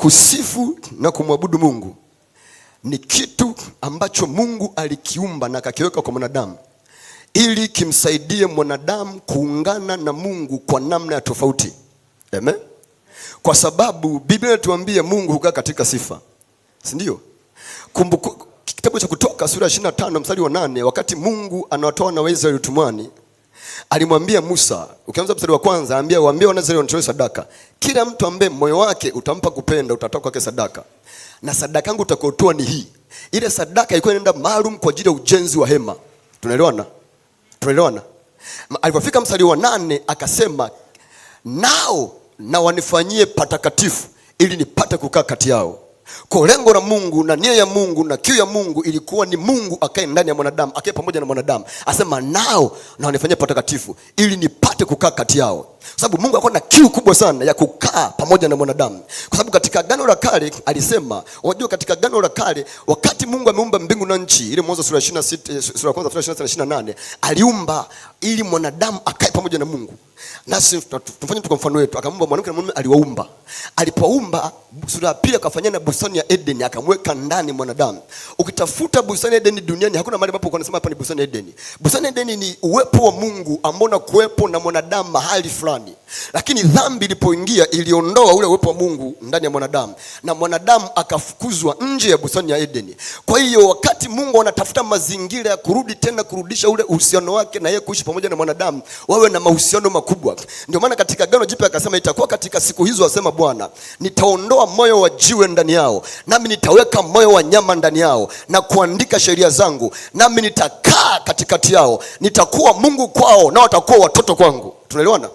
Kusifu na kumwabudu Mungu ni kitu ambacho Mungu alikiumba na akakiweka kwa mwanadamu ili kimsaidie mwanadamu kuungana na Mungu kwa namna ya tofauti. Amen. Kwa sababu Biblia inatuambia Mungu hukaa katika sifa. Si ndio? Kitabu cha Kutoka sura 25 mstari wa 8, wakati Mungu anawatoa na Waisraeli utumwani, alimwambia Musa, ukianza mstari wa kwanza, waambie Waisraeli wanitoe sadaka. Kila mtu ambaye moyo wake utampa kupenda utatoa kwake sadaka. Na sadaka yangu utakayotoa ni hii. Ile sadaka ilikuwa inaenda maalum kwa ajili ya ujenzi wa hema. Tunaelewana? Tunaelewana? Alipofika mstari wa 8 akasema, nao na wanifanyie patakatifu ili nipate kukaa kati yao. Kwa lengo la Mungu na nia ya Mungu na kiu ya Mungu ilikuwa ni Mungu akae ndani ya mwanadamu, akae pamoja na mwanadamu. Asema nao na wanifanyie patakatifu ili nipate kukaa kati yao. Kwa sababu Mungu alikuwa na kiu kubwa sana ya kukaa pamoja na mwanadamu. Kwa sababu katika Agano la Kale alisema, unajua katika Agano la Kale wakati Mungu ameumba mbingu na nchi, ile Mwanzo sura 26 sura ya kwanza 26-28, aliumba ili mwanadamu akae pamoja na Mungu. Nasi tufanye kwa mfano wetu, akaumba mwanamke na mwanamume aliwaumba. Alipoumba sura ya pili akafanyana na bustani ya Eden, akamweka ndani mwanadamu. Ukitafuta bustani ya Eden duniani hakuna mahali ambapo unasema hapa ni bustani ya Eden. Bustani ya Eden ni uwepo wa Mungu ambao unakuwepo na mwanadamu mahali fulani. Lakini dhambi ilipoingia iliondoa ule uwepo wa Mungu ndani ya mwanadamu na mwanadamu akafukuzwa nje ya bustani ya Eden. Kwa hiyo wakati Mungu anatafuta mazingira ya kurudi tena kurudisha ule uhusiano wake na yeye kuishi pamoja na mwanadamu, wawe na mahusiano makubwa. Ndio maana katika Agano Jipya akasema itakuwa katika siku hizo, asema Bwana, nitaondoa moyo wa jiwe ndani yao, nami nitaweka moyo wa nyama ndani yao na kuandika sheria zangu, nami nitakaa katikati yao, nitakuwa Mungu kwao na watakuwa watoto kwangu. Tunaelewana?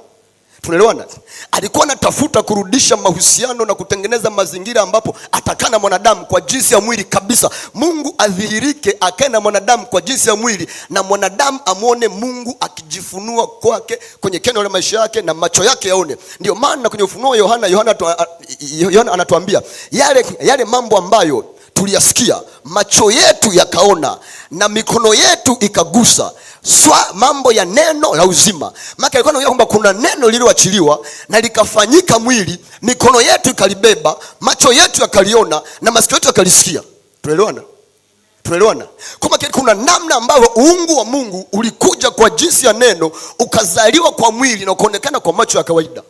Tunaelewana? Alikuwa anatafuta kurudisha mahusiano na kutengeneza mazingira ambapo atakaa na mwanadamu kwa jinsi ya mwili kabisa. Mungu adhihirike akae na mwanadamu kwa jinsi ya mwili, na mwanadamu amuone Mungu akijifunua kwake kwenye keno la maisha yake na macho yake yaone. Ndio maana kwenye Ufunuo Yohana anatuambia yale mambo ambayo tuliyasikia, macho yetu yakaona na mikono yetu ikagusa, mambo ya neno la uzima. Maana alikuwa anaongea kwamba kuna neno lililoachiliwa na likafanyika mwili, mikono yetu ikalibeba, macho yetu yakaliona na masikio yetu yakalisikia. Tunaelewana? Tunaelewana? Kama kuna namna ambayo uungu wa Mungu ulikuja kwa jinsi ya neno, ukazaliwa kwa mwili na ukaonekana kwa macho ya kawaida.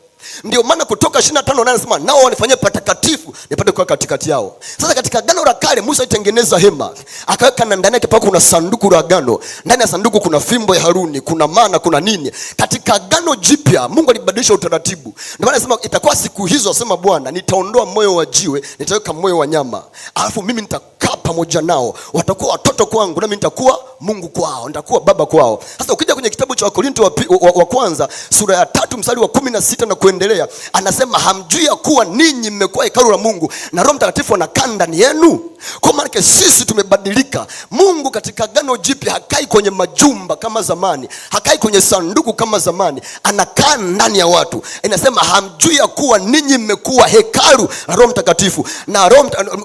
Ndio maana Kutoka 25 anasema nao wanifanyie patakatifu nipate kukaa katikati yao. Sasa katika Agano la Kale Musa alitengeneza hema, akaweka na ndani yake pako kuna sanduku la agano. Ndani ya sanduku kuna fimbo ya Haruni, kuna mana, kuna nini. Katika Agano Jipya Mungu alibadilisha utaratibu. Ndio maana anasema itakuwa siku hizo, asema Bwana, nitaondoa moyo wa jiwe, nitaweka moyo wa nyama. Alafu mimi nitakaa pamoja nao, watakuwa watoto kwangu na mimi nitakuwa Mungu kwao, nitakuwa baba kwao. Sasa ukija kwenye kitabu cha Wakorintho wa kwanza sura ya 3 mstari wa 16 na kuendelea, anasema hamjui ya kuwa ninyi mmekuwa hekalu la Mungu na Roho Mtakatifu anakaa ndani yenu? Kwa maana sisi tumebadilika. Mungu katika Agano Jipya hakai kwenye majumba kama zamani, hakai kwenye sanduku kama zamani, anakaa ndani ya watu. Inasema hamjui ya kuwa ninyi mmekuwa hekalu la Roho Mtakatifu na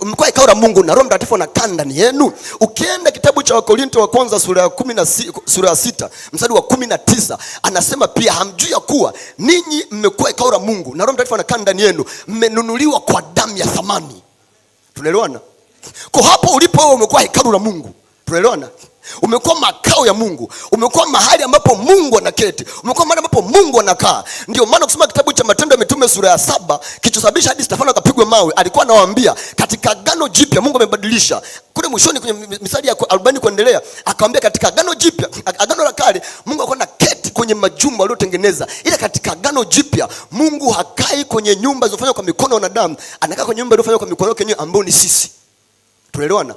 mmekuwa hekalu la Mungu na Roho Mtakatifu anakaa ndani yenu. Ukienda kitabu cha Wakorintho wa kwanza sura ya 6 mstari wa 19, anasema pia hamjui ya kuwa ninyi mmekuwa hekalu la Mungu na Roho Mtakatifu anakaa ndani yenu, mmenunuliwa kwa damu ya thamani. Tunaelewana? Kwa hapo ulipo wewe umekuwa hekalu la Mungu. Tunaelewana? Umekuwa makao ya Mungu, umekuwa mahali ambapo Mungu anaketi, umekuwa mahali ambapo Mungu anakaa. Ndio maana kusoma kitabu cha Matendo ya Mitume sura ya 7 kichosababisha hadi Stefano akapigwa mawe, alikuwa anawaambia katika Agano Jipya Mungu amebadilisha. Kule mwishoni kwenye misali ya 40 kuendelea akawaambia katika Agano Jipya, Agano la Kale Mungu alikuwa anaketi kwenye majumba aliyotengeneza, ila katika Agano Jipya Mungu hakai kwenye nyumba zilizofanywa kwa mikono ya wanadamu, anakaa kwenye nyumba iliyofanywa kwa mikono yake yenyewe ambao ni sisi. Tunaelewana?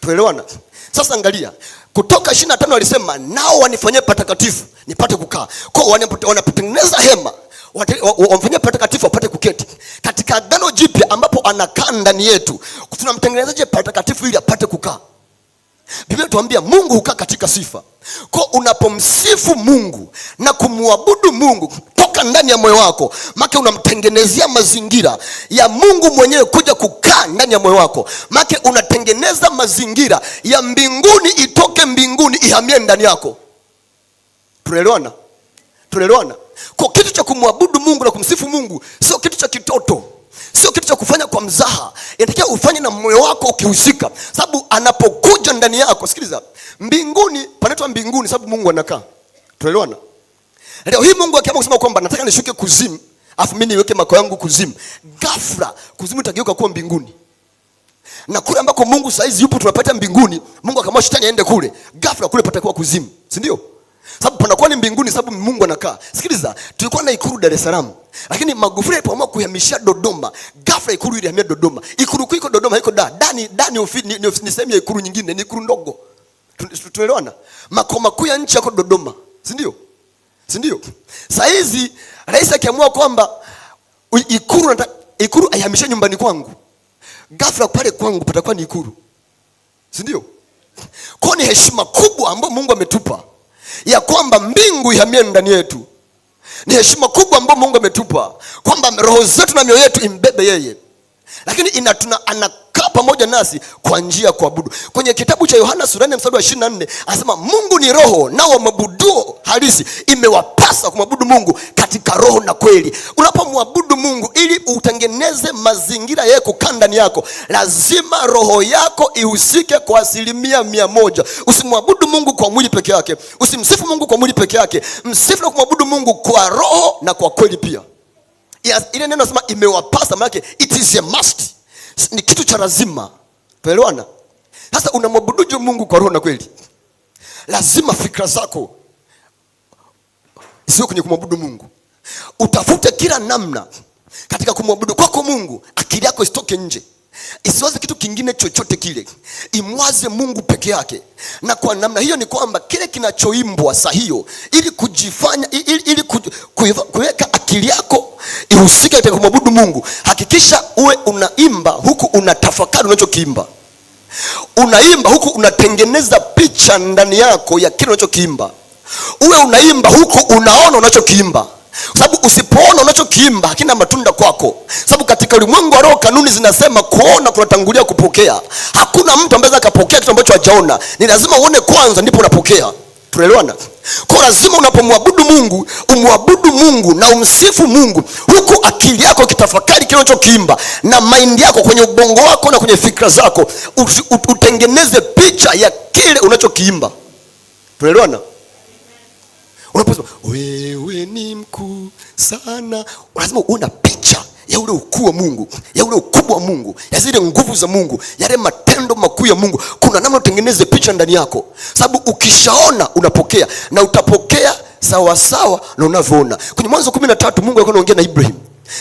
Tunaelewana? Sasa angalia, Kutoka 25 alisema nao wanifanyie patakatifu nipate kukaa. Kwa wanapotengeneza hema, wamfanyie patakatifu apate kuketi. Katika Agano Jipya ambapo anakaa ndani yetu, tunamtengenezaje patakatifu ili apate kukaa? Biblia inatuambia Mungu hukaa katika sifa. Kwa unapomsifu Mungu na kumwabudu Mungu toka ndani ya moyo wako, maana unamtengenezea mazingira ya Mungu mwenyewe kuja kukaa ndani ya moyo wako. Maana unatengeneza mazingira ya mbinguni itoke mbinguni ihamie ndani yako. Tunaelewana? Tunaelewana? Kwa kitu cha kumwabudu Mungu na kumsifu Mungu sio kitu cha kitoto. sio kitu cha kufanya kwa mzaha. Inatakiwa ufanye na moyo wako ukihusika, sababu anapokuja ndani yako, sikiliza, mbinguni panaitwa mbinguni sababu Mungu anakaa. Tuelewana? Leo hii Mungu akiamua kusema kwamba nataka nishuke kuzimu, afu mimi niweke makao yangu kuzimu, ghafla kuzimu itageuka kuwa mbinguni. Na kule ambako Mungu saizi yupo tunapata mbinguni, Mungu akamwambia shetani aende kule, ghafla kule patakuwa kuzimu, si ndio? Sababu panakuwa ni mbinguni sababu Mungu anakaa. Sikiliza, tulikuwa na Ikulu Dar es Salaam, lakini Magufuli alipoamua kuhamishia Dodoma, ghafla Ikulu ilihamia Dodoma. Ikulu iko Dodoma, iko ndani ni sehemu ya Ikulu nyingine, ni Ikulu ndogo. Tuelewana? Makao makuu ya nchi yako Dodoma, si ndio? Si ndio? Saizi rais akiamua kwamba Ikulu aihamishie nyumbani kwangu, ghafla pale kwangu patakuwa ni Ikulu, si ndio? Kwa ni heshima kubwa ambayo Mungu ametupa ya kwamba mbingu ihamie ndani yetu. Ni heshima kubwa ambayo Mungu ametupa kwamba roho zetu na mioyo yetu imbebe yeye, lakini anakaa pamoja nasi kwa njia ya kuabudu. Kwenye kitabu cha Yohana sura 4 mstari wa 24 anasema Mungu ni roho, nao wamwabuduo halisi imewapasa kumwabudu Mungu katika roho na kweli. Unapomwabudu Mungu ili utengeneze mazingira yake kukaa ndani yako, lazima roho yako ihusike kwa 100%. Usimwabudu Mungu kwa mwili peke yake, usimsifu Mungu kwa mwili peke yake, msifu na kumwabudu Mungu kwa roho na kwa kweli pia. Ile neno nasema imewapasa, maana it is a must. Ni kitu cha lazima. Tuelewana? Sasa unamwabudu Mungu kwa roho na kweli. Lazima fikra zako sio kwenye kumwabudu Mungu. Utafute kila namna katika kumwabudu kwako Mungu, akili yako isitoke nje. Isiwaze kitu kingine chochote kile. Imwaze Mungu peke yake. Na kwa namna hiyo ni kwamba kile kinachoimbwa saa hiyo, ili kujifanya ili kuweka akili yako ihusike katika kumwabudu Mungu, hakikisha uwe unaimba huku unatafakari unachokiimba. Unaimba huku unatengeneza picha ndani yako ya kile unachokiimba. Uwe unaimba huku unaona unachokiimba. Sababu usipoona unachokiimba hakina matunda kwako. Sababu katika ulimwengu wa roho kanuni zinasema kuona kunatangulia kupokea. Hakuna mtu ambaye akapokea kitu ambacho hajaona. Ni lazima uone kwanza ndipo unapokea. Tunaelewana? Kwa lazima unapomwabudu Mungu, umwabudu Mungu na umsifu Mungu huku akili yako ikitafakari kile unachokiimba, na mind yako kwenye ubongo wako na kwenye fikra zako utengeneze picha ya kile unachokiimba. Tunaelewana? Unaposema wewe ni mkuu sana, lazima uone picha ya ule ukuu wa Mungu, ya ule ukubwa wa Mungu, ya zile nguvu za Mungu, yale matendo makuu ya Mungu. Kuna namna utengeneze picha ndani yako, sababu ukishaona unapokea, na utapokea sawa sawa na unavyoona. Kwenye Mwanzo 13 Mungu alikuwa anaongea na Ibrahim.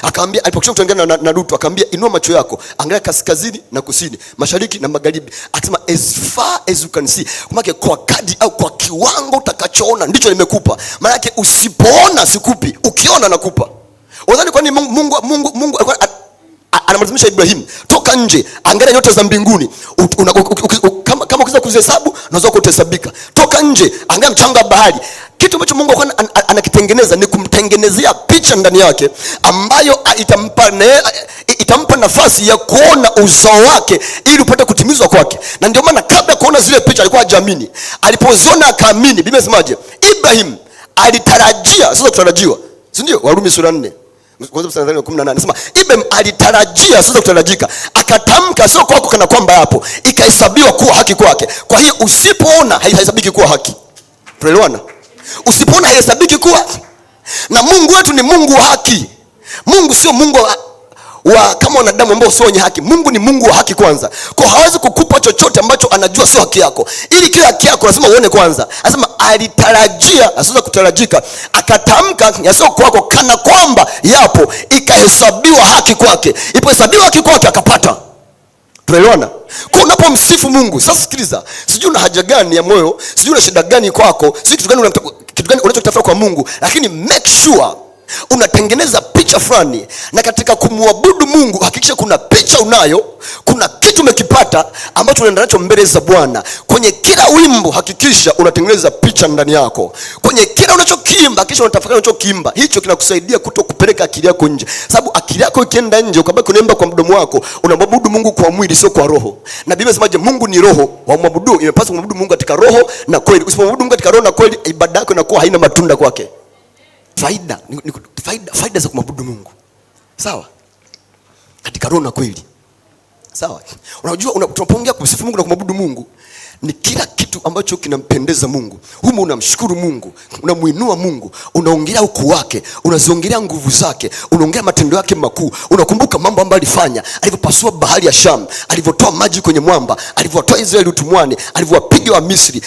Akaambia, alipokuwa kuongea na Lutu, akaambia inua macho yako, angalia kaskazini na kusini, mashariki na magharibi. Akasema as far as you can see. Kwa kadi au kwa kiwango utakachoona ndicho nimekupa. Maana yake usipoona sikupi, ukiona nakupa. Unadhani kwa nini Mungu anamlazimisha Ibrahim, toka nje, angalia nyota za mbinguni. Kama ukiweza kuzihesabu unaweza kuhesabika. Toka nje, angalia mchanga wa bahari. Kitu ambacho Mungu anakitengeneza ni kumtengenezea picha ndani yake ambayo itampa nafasi ya kuona uzao wake ili upate kutimizwa kwake. Na ndio maana kabla kuona zile picha alikuwa hajaamini. Alipoziona akaamini. Biblia inasemaje? Ibrahim alitarajia, sasa kutarajiwa. Si ndio? Warumi sura 4. Kwanza mstari wa 18 anasema Ibrahim alitarajia, sasa kutarajika. Akatamka sio kwako kana kwamba hapo, ikahesabiwa kuwa haki kwake. Kwa hiyo usipoona haihesabiki kuwa haki. Tuelewana? Usipoona haihesabiki kuwa. Na Mungu wetu ni Mungu wa haki. Mungu sio Mungu wa kama wanadamu ambao sio wenye haki. Mungu ni Mungu wa haki kwanza. Kwa hawezi kukupa chochote ambacho anajua sio haki yako. Ili kila haki yako lazima uone kwanza. Anasema alitarajia, asiweza kutarajika. Akatamka yasio kwako kana kwamba yapo, ikahesabiwa haki kwake. Ipohesabiwa haki kwake akapata. Tunaelewana? Kwa unapomsifu Mungu, sasa sikiliza, sijui una haja gani ya moyo, sijui una shida gani kwako, sijui kitu gani unachotafuta kwa Mungu, lakini make sure unatengeneza picha fulani. Na katika kumwabudu Mungu hakikisha kuna picha unayo, kuna kitu umekipata ambacho unaenda nacho mbele za Bwana. Kwenye kila wimbo hakikisha unatengeneza picha ndani yako. Kwenye kila unachokiimba hakikisha unatafakari unachokiimba. Hicho kinakusaidia kutokupeleka akili yako nje. Sababu akili yako ikienda nje ukabaki unaimba kwa mdomo wako, unamwabudu Mungu kwa mwili sio kwa roho. Na Biblia inasemaje? Mungu ni roho, wamwabudu imepaswa kumwabudu Mungu katika roho na kweli. Usipomwabudu Mungu katika roho na kweli, ibada yako inakuwa haina matunda kwake. Faida za kumwabudu Mungu. Sawa? katika roho na kweli. Sawa? Unajua tunapoongea kumsifu Mungu na kumwabudu Mungu ni kila kitu ambacho kinampendeza Mungu. Humo unamshukuru Mungu, unamuinua Mungu, unaongelea ukuu wake, unaziongelea nguvu zake, unaongea matendo yake makuu, unakumbuka mambo ambayo alifanya, alivyopasua bahari ya Shamu, alivyotoa maji kwenye mwamba, alivyotoa Israeli utumwani, alivyowapiga wa Misri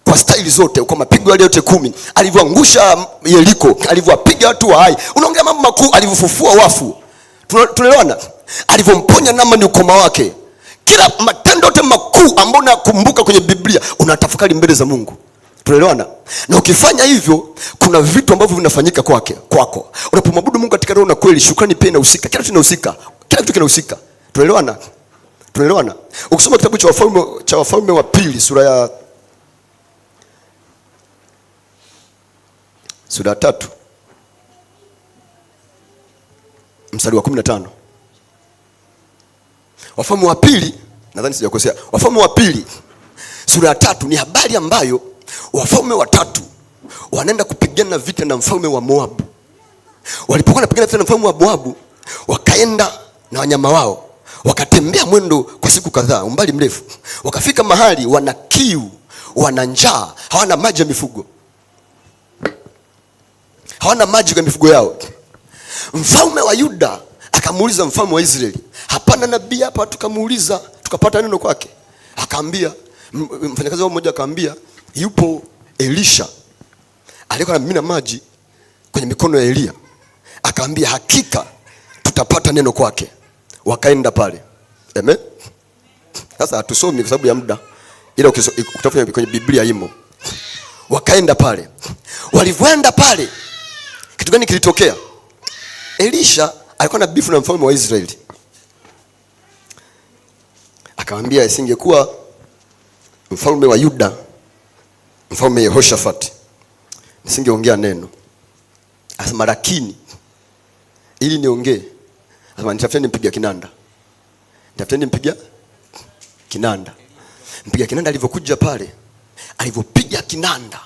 kwa staili zote, kwa mapigo yale yote 10, alivyoangusha Yeriko, alivyowapiga watu wa Hai. Unaongea mambo makuu, alivyofufua wafu. Tunaelewana? Alivyomponya Naamani ukoma wake. Kila matendo yote makuu ambayo unakumbuka kwenye Biblia unatafakari mbele za Mungu. Tunaelewana? Na ukifanya hivyo kuna vitu ambavyo vinafanyika kwako. Unapomwabudu Mungu katika roho na kweli, shukrani pia inahusika. Kila kitu kinahusika. Kila kitu kinahusika. Tunaelewana? Tunaelewana? Ukisoma kitabu cha Wafalme wa pili sura ya 3 mstari wa 15. Wafalme wa pili, nadhani sijakosea. Wafalme wa pili sura ya 3 ni habari ambayo wafalme watatu wanaenda kupigana vita na mfalme wa Moabu. Walipokuwa wanapigana vita na mfalme wa Moabu, wakaenda na wanyama wao, wakatembea mwendo kwa siku kadhaa, umbali mrefu. Wakafika mahali wana kiu, wana njaa, hawana maji ya mifugo. Hawana maji kwa mifugo yao. Mfalme wa Yuda akamuuliza mfalme wa Israeli, hapana nabii hapa? Tukamuuliza, tukapata neno kwake. Akaambia, mfanyakazi mmoja akaambia, yupo Elisha alikuwa anamimina maji kwenye mikono ya Elia. Akaambia, hakika tutapata neno kwake. Wakaenda pale. Amen. Sasa hatusomi kwa sababu ya muda, ila ukitafuta kwenye Biblia imo. Wakaenda pale. Walivyoenda pale, kitu gani kilitokea? Elisha alikuwa na bifu na mfalme wa Israeli. Akamwambia, isingekuwa mfalme wa Yuda, mfalme Yehoshafati, nisingeongea neno. Asema, lakini ili niongee, asema, nitafuteni mpiga kinanda. Nitafuteni mpiga kinanda. Mpiga kinanda alivyokuja pale, alivyopiga kinanda,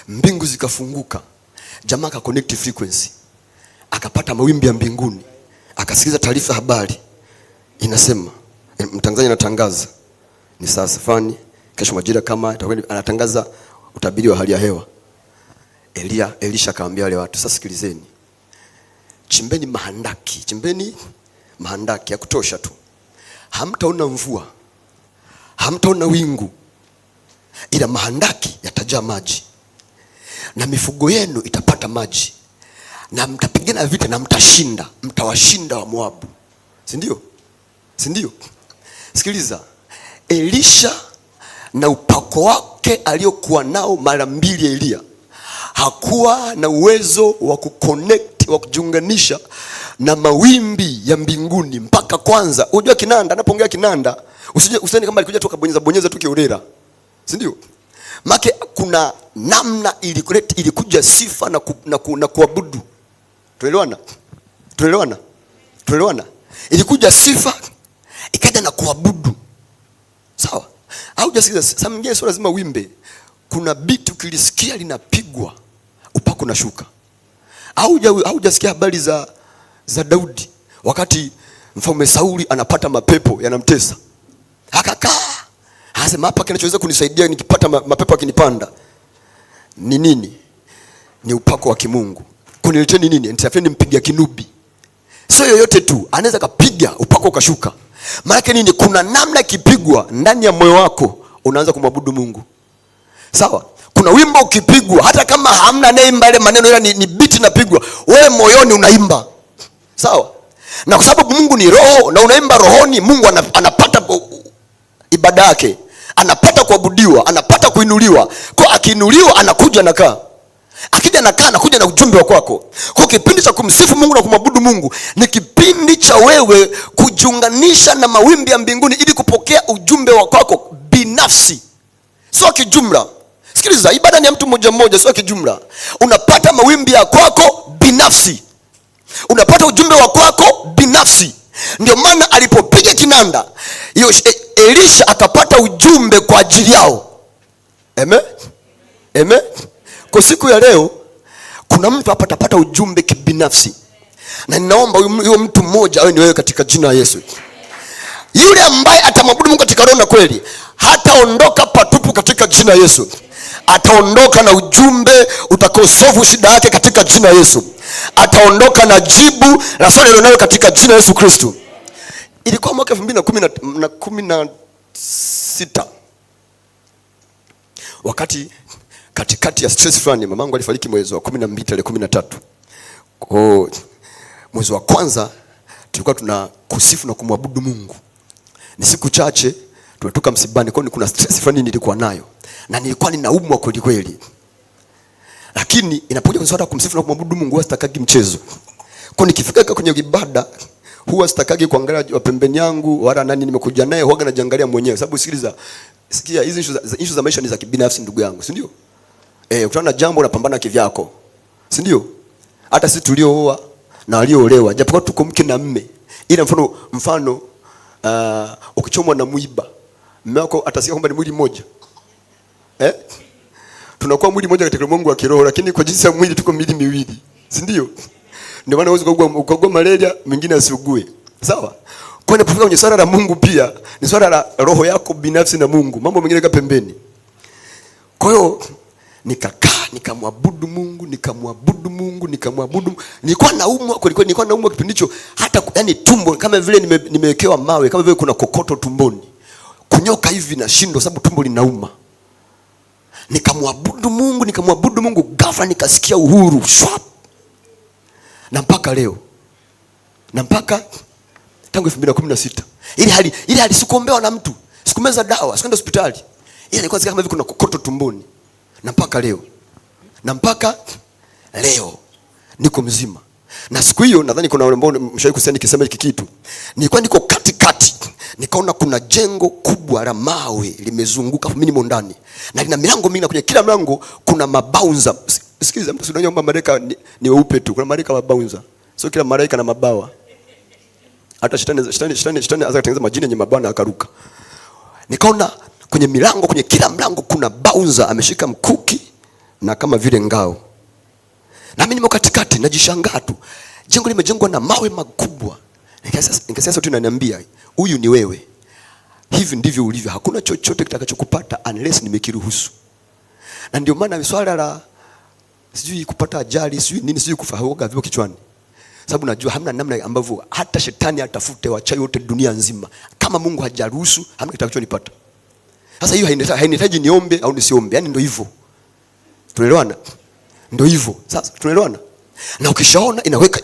mbingu zikafunguka. Jamaa aka connect frequency, akapata mawimbi ya mbinguni, akasikiliza taarifa habari inasema, Mtanzania anatangaza ni saa fulani, kesho majira kama anatangaza utabiri wa hali ya hewa. Elisha akamwambia wale watu, sasa sikilizeni, chimbeni mahandaki ya kutosha tu. Hamtaona mvua, hamtaona wingu, ila mahandaki yatajaa maji na mifugo yenu itapata maji, na mtapigana vita na mtashinda, mtawashinda wa Moabu. Si ndio? Si ndio? Sikiliza, Elisha na upako wake aliokuwa nao mara mbili ya Elia hakuwa na uwezo wa kuconnect, wa kujiunganisha na mawimbi ya mbinguni mpaka kwanza. Unajua kinanda, anapoongea kinanda, usije kama alikuja tu bonyeza tu kiorera. Si ndio? Maana kuna namna ilikuja sifa na kuabudu. Tuelewana? Ilikuja sifa ikaja na kuabudu. Sawa? Au jasikiza, sasa mwingine sio lazima wimbe. Kuna beat ukilisikia linapigwa, upako unashuka. Au jasikia habari za Daudi wakati mfalme Sauli anapata mapepo yanamtesa. Akakaa. Anasema, hapa kinachoweza kunisaidia nikipata mapepo akinipanda ni nini? Ni upako wa kimungu. Kunileteni nini? Nitafeni mpiga kinubi. Sio yoyote tu anaweza kapiga upako ukashuka. Maana nini? Kuna namna ikipigwa ndani ya moyo wako unaanza kumwabudu Mungu. Sawa? Kuna wimbo ukipigwa hata kama hamna naimba ile maneno, ila ni beat inapigwa, wewe moyoni unaimba. Sawa? Na kwa sababu Mungu ni roho na unaimba rohoni, Mungu anapata ibada yake, anapata kuabudiwa, anapata kuinuliwa. Kwa akiinuliwa anakuja nakaa. Akija nakaa anakuja na ujumbe wa kwako. Kwa kipindi cha kumsifu Mungu na kumwabudu Mungu ni kipindi cha wewe kujiunganisha na mawimbi ya mbinguni ili kupokea ujumbe wa kwako binafsi. Sio kijumla. Sikiliza, ibada ni ya mtu mmoja mmoja, sio kijumla. Unapata mawimbi ya kwako binafsi. Unapata ujumbe wa kwako binafsi. Ndio maana alipopiga kinanda, Elisha akapata ujumbe kwa ajili yao. Amen. Amen. Kwa siku ya leo kuna mtu hapa atapata ujumbe kibinafsi. Na ninaomba huyo mtu mmoja awe ni wewe katika jina la Yesu. Yule ambaye atamwabudu Mungu katika roho na kweli, hataondoka patupu katika jina la Yesu. Ataondoka na ujumbe utakaosolve shida yake katika jina la Yesu. Ataondoka na jibu la swali lolote katika jina la Yesu Kristo. Ilikuwa mwaka 2016. Wakati katikati ya stress fulani, mamangu alifariki mwezi wa 12 tarehe 13. Kwa mwezi wa kwanza tulikuwa tunakusifu na kumwabudu Mungu. Ni siku chache tumetoka msibani, kwa kuna stress fulani nilikuwa nayo na nilikuwa ninaumwa kweli kweli. Lakini inapokuja swala kumsifu na kumwabudu Mungu, huwa sitakagi mchezo. Kwa nikifika kwenye ibada, huwa sitakagi kuangalia wa pembeni yangu wala nani nimekuja naye, huwa najiangalia mwenyewe. Sababu sikia hizi issue za maisha ni za kibinafsi ndugu yangu, si ndio? Ukutana na jambo unapambana kivyako, si ndio? Hata sisi tuliooa na walioolewa, japokuwa tuko mke na mme, ila mfano ukichomwa na mwiba, mume wako atasikia kwamba ni mwili mmoja. Tunakuwa mwili mmoja katika Mungu wa kiroho, lakini kwa jinsi ya mwili tuko miili miwili, si ndio? Ndio maana uweze kugua malaria, mwingine asiugue. Sawa? Kwa nini kwenye swala la Mungu pia ni swala la roho yako binafsi na Mungu, mambo mengine ka pembeni. Kwa hiyo nikakaa nikamwabudu Mungu. Nilikuwa naumwa kipindi hicho, hata yani tumbo kama vile nimewekewa mawe, kama vile kuna kokoto tumboni. Kunyoka hivi na shindo sababu tumbo linauma. Nikamwabudu Mungu, ghafla nikasikia uhuru. Shwap. Na mpaka leo. Na mpaka tangu 2016. Ili hali sikuombewa na mtu. Sikumeza dawa, sikuenda hospitali. Ile ilikuwa kama hivi kuna kokoto tumboni. Na mpaka leo niko mzima. Na siku hiyo nadhani kuna wale ambao mshawahi kusikia nikisema hiki kitu. Nilikuwa niko katikati. Nikaona kuna jengo kubwa la mawe limezunguka minimo ndani. Na lina milango mingi, na kwenye kila mlango kuna mabaunza. Sikiliza, mtu unajua kwamba malaika ni weupe tu. Kuna malaika mabaunza. Sio kila malaika na mabawa. Hata shetani anaweza kutengeneza majini yenye mabawa na akaruka. Nikaona kwenye milango, kwenye kila mlango kuna baunza ameshika mkuki na kama vile ngao. Na mimi nimo katikati najishangaa tu. Jengo limejengwa na mawe makubwa. Nikasema sauti inaniambia, huyu ni wewe. Hivi ndivyo ulivyo. Hakuna chochote kitakachokupata unless nimekiruhusu. Na ndio maana swala la sijui kupata ajali, sijui nini, sijui kufa huoga vipo kichwani. Sababu najua hamna namna ambavyo hata shetani atafute wachawi wote dunia nzima, kama Mungu hajaruhusu hamna kitakachonipata. Sasa hiyo hainihitaji niombe au nisiombe. Yaani ndio hivyo. Tunaelewana? Ndio hivyo. Sasa tunaelewana? Na ukishaona inaweka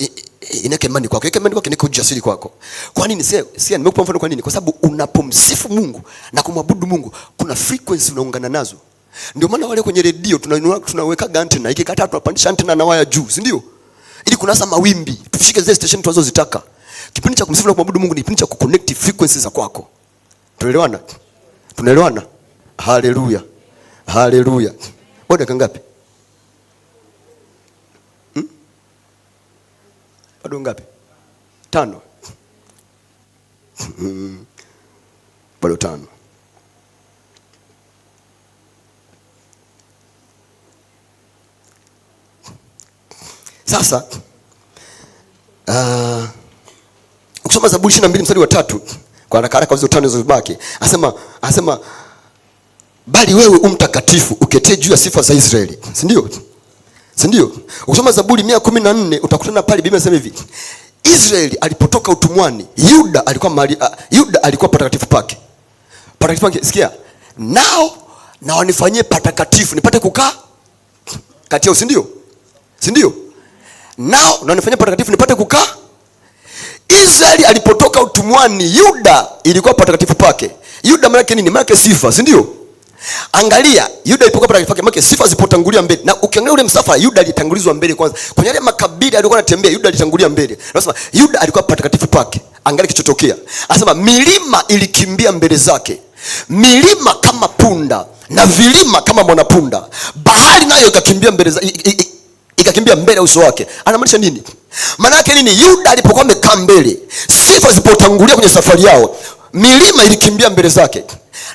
imani kwako. Imani kwako ni ujasiri kwako. Kwa nini nimekupa mfano kwa nini? Kwa sababu unapomsifu Mungu na kumwabudu Mungu, kuna frequency unaungana nazo. Ndio maana wale kwenye redio tunaweka antena, ikikata tunapandisha antena na waya juu, si ndio? Ili kunasa mawimbi, tufike zile station tunazozitaka. Kipindi cha kumsifu na kumwabudu Mungu ni kipindi cha kuconnect frequencies za kwako. Tunaelewana? Haleluya. Bado kangapi? Bado ngapi? 5. Bado 5. Sasa ukisoma Zaburi 22 mstari wa 3 kwa haraka hizo 5 zilizobaki, anasema bali wewe umtakatifu uketee juu ya sifa za Israeli. Si ndio? Ukisoma Zaburi 114 utakutana pale Biblia inasema hivi. Israeli alipotoka utumwani, Yuda alikuwa patakatifu pake. Sikia. Nao na wanifanyie patakatifu nipate kukaa kati yao, si ndio? Nao na wanifanyie patakatifu nipate kukaa. Israeli alipotoka utumwani, Yuda ilikuwa patakatifu pake. Yuda maana yake nini? Maana yake sifa, si ndio? Angalia, Yuda alipokuwa patakatifu pake, maana sifa zipotangulia mbele. Na ukiangalia ule msafara, Yuda alitangulizwa mbele kwanza. Kwenye ile makabila alikuwa anatembea, Yuda alitangulia mbele. Anasema Yuda alikuwa patakatifu pake. Angalia kichotokea. Anasema milima ilikimbia mbele zake. Milima kama punda na vilima kama mwanapunda. Bahari nayo ikakimbia mbele ya uso wake. Anamaanisha nini? Maana yake nini? Yuda alipokuwa amekaa mbele, sifa zipotangulia kwenye safari yao, milima ilikimbia mbele zake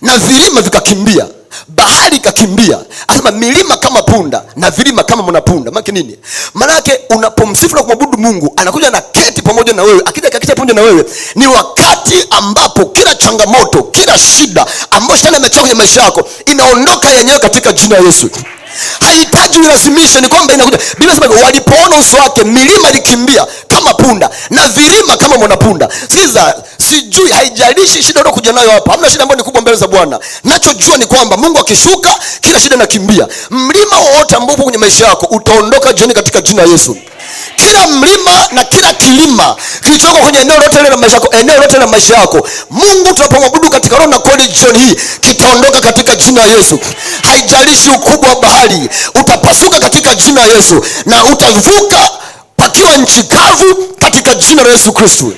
na vilima vikakimbia. bahari ikakimbia. Anasema milima kama punda na vilima kama mwanapunda. Maana nini? Maana yake unapomsifu na kumwabudu Mungu, anakuja na keti pamoja na wewe. Akija kaketi pamoja na wewe, ni wakati ambapo kila changamoto, kila shida ambayo shetani amechukua kwenye maisha yako inaondoka yenyewe katika jina la Yesu. Haihitaji ulazimishe, ni kwamba inakuja. Biblia inasema walipoona uso wake milima ilikimbia kama punda na vilima kama mwanapunda. Sijui, haijalishi shida unayokuja nayo hapa. Hamna shida ambayo ni kubwa mbele za Bwana. Ninachojua ni kwamba Mungu akishuka kila shida inakimbia. Mlima wowote ambao upo kwenye maisha yako utaondoka jioni katika jina la Yesu. Kila mlima na kila kilima kilichoko kwenye eneo lote la maisha yako, eneo lote la maisha yako, Mungu tunapomwabudu katika roho na kweli jioni hii kitaondoka katika jina la Yesu. Haijalishi ukubwa wa bahari, utapasuka katika jina la Yesu na utavuka pakiwa nchi kavu katika jina la Yesu Kristo.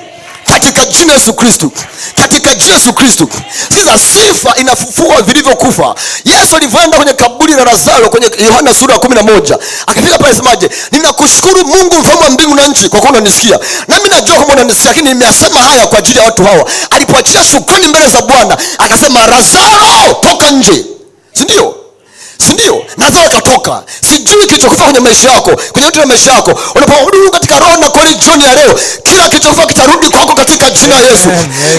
Katika jina la Yesu Kristo. Katika jina la Yesu Kristo. Sasa sifa inafufua vilivyokufa. Yesu alivyoenda kwenye kaburi la Lazaro kwenye Yohana sura ya 11, akifika pale semaje? Ninakushukuru Mungu mfalme wa mbingu na nchi kwa kuwa unanisikia. Na mimi najua kwamba unanisikia, lakini nimeyasema haya kwa ajili ya watu hawa. Alipoachia shukrani mbele za Bwana, akasema Lazaro toka nje. Si ndio? Si ndio? Lazaro katoka. Sijui kilichokufa kwenye maisha yako, kwenye yote ya maisha yako. Unapomwabudu katika roho na kweli jioni ya leo, kila kilichokufa kitarudi kwako katika jina la Yesu.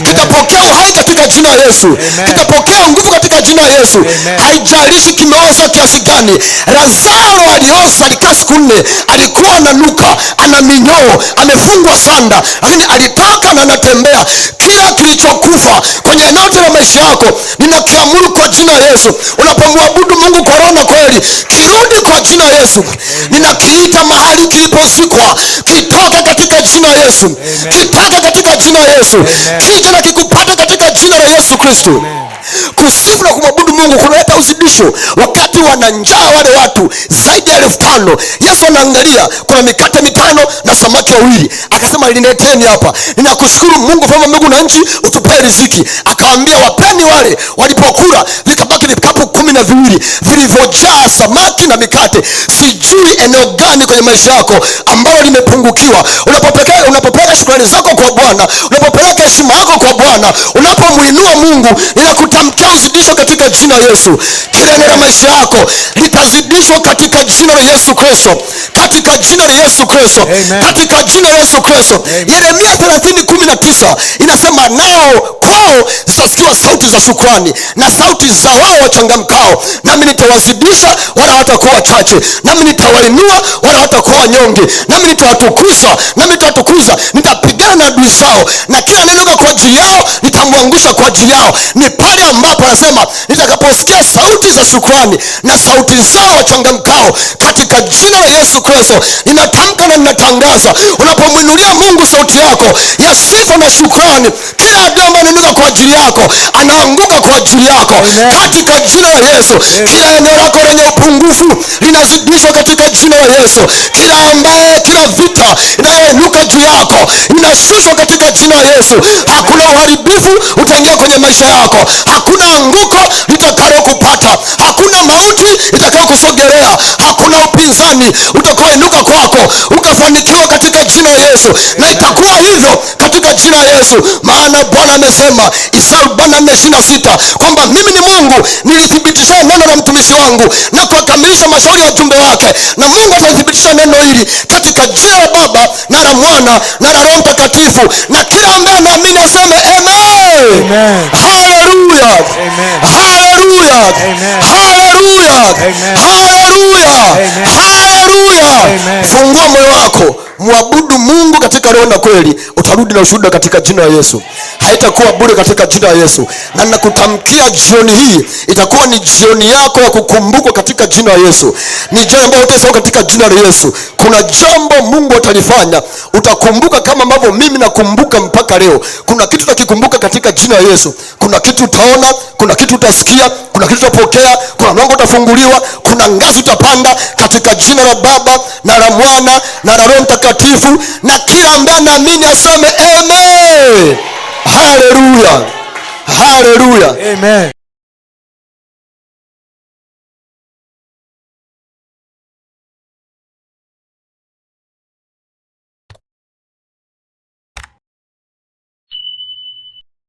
Kitapokea uhai katika jina la Yesu. Kitapokea nguvu katika jina la Yesu. Haijalishi kimeoza kiasi gani. Lazaro alioza, alikaa siku 4, alikuwa ananuka, ana minyoo, amefungwa sanda, lakini alitoka na anatembea. Kila kilichokufa kwenye eneo la maisha yako ninakiamuru kwa jina la Yesu. Unapomwabudu Mungu kwa roho na kweli, kirudi kwa jina la Yesu. Ninakiita mahali kilipozikwa, kitoke katika jina la Yesu. Kitoke katika jina la Yesu. Kije na kikupata katika jina la Yesu Kristo. Kusifu na kumwabudu Mungu kunaleta uzidisho. Wakati wana njaa wale watu zaidi ya 5,000, Yesu anaangalia kuna mikate 5 na samaki 2, akasema nileteni hapa. Ninakushukuru Mungu mfalme wa mbingu na nchi, utupe riziki. Akawaambia wapeni wale. Walipokula vikabaki vikapu 12 vilivyojaa samaki na mikate. Sijui eneo gani kwenye maisha yako ambalo limepungukiwa. Unapopeleka shukrani zako kwa Bwana, unapopeleka heshima yako kwa Bwana, unapomuinua Mungu, ninakutamkia uzidisho katika jina la Yesu. Kila eneo la maisha yako litazidishwa katika jina la Yesu Kristo. Katika jina la Yesu Kristo. Katika jina la Yesu Kristo. Yeremia 30:19 inasema nao kwao zitasikiwa sauti za shukrani na sauti za wao wachangamkao, nami nitawazidisha wala hatakuwa wachache, nami nitawainua wala hatakuwa wanyonge, nami nitawatukuza, nitapigana na adui zao, na kila neno kwa ajili yao nitamwangusha kwa ajili yao. Ni pale ambapo anasema nitakaposikia sauti za shukrani na sauti zao wachangamkao, katika jina la Yesu Kristo ninatamka na ninatangaza, unapomwinulia Mungu sauti yako ya sifa na shukrani, kila adui ambaye anainuka kwa ajili yako anaanguka kwa ajili yako. Katika jina la Yesu. Kila eneo lako lenye upungufu linazidishwa katika jina la Yesu. Kila vita inayoinuka juu yako inashushwa katika jina la Yesu. Hakuna uharibifu utaingia kwenye maisha yako. Hakuna anguko litakalokupata. Hakuna mauti itakayokusogelea. Hakuna upinzani utakaoinuka kwako ukafanikiwa katika jina la Yesu. Na itakuwa hivyo katika jina la Yesu. Maana Bwana amesema Isaya 44:26 kwamba mimi ni Mungu nilithibitisha neno la mtumishi wangu na kuakamilisha mashauri ya ujumbe wake. Na Mungu atathibitisha neno hili katika jina la Baba na la Mwana na la Roho Mtakatifu. Na kila ambaye anaamini aseme amen. Haleluya. Haleluya. Haleluya. Haleluya. Fungua moyo wako, mwabudu Mungu katika roho na kweli, utarudi na ushuhuda katika jina la Yesu. Haitakuwa bure katika jina la Yesu. Na nakutamkia jioni hii itakuwa ni jioni yako ya kukumbukwa katika jina la Yesu. Ni jambo ambalo utasahau katika jina la Yesu. Kuna jambo Mungu atalifanya, utakumbuka kama ambavyo mimi nakumbuka mpaka leo. Kuna kitu utakikumbuka katika jina la Yesu. Kuna kitu utaona, kuna kitu utasikia, kuna kitu utapokea, kuna mlango utafunguliwa, kuna ngazi utapanda katika jina la Baba na la Mwana na la Roho Mtakatifu. Na kila ambaye naamini aseme amen. Haleluya. Haleluya. Amen.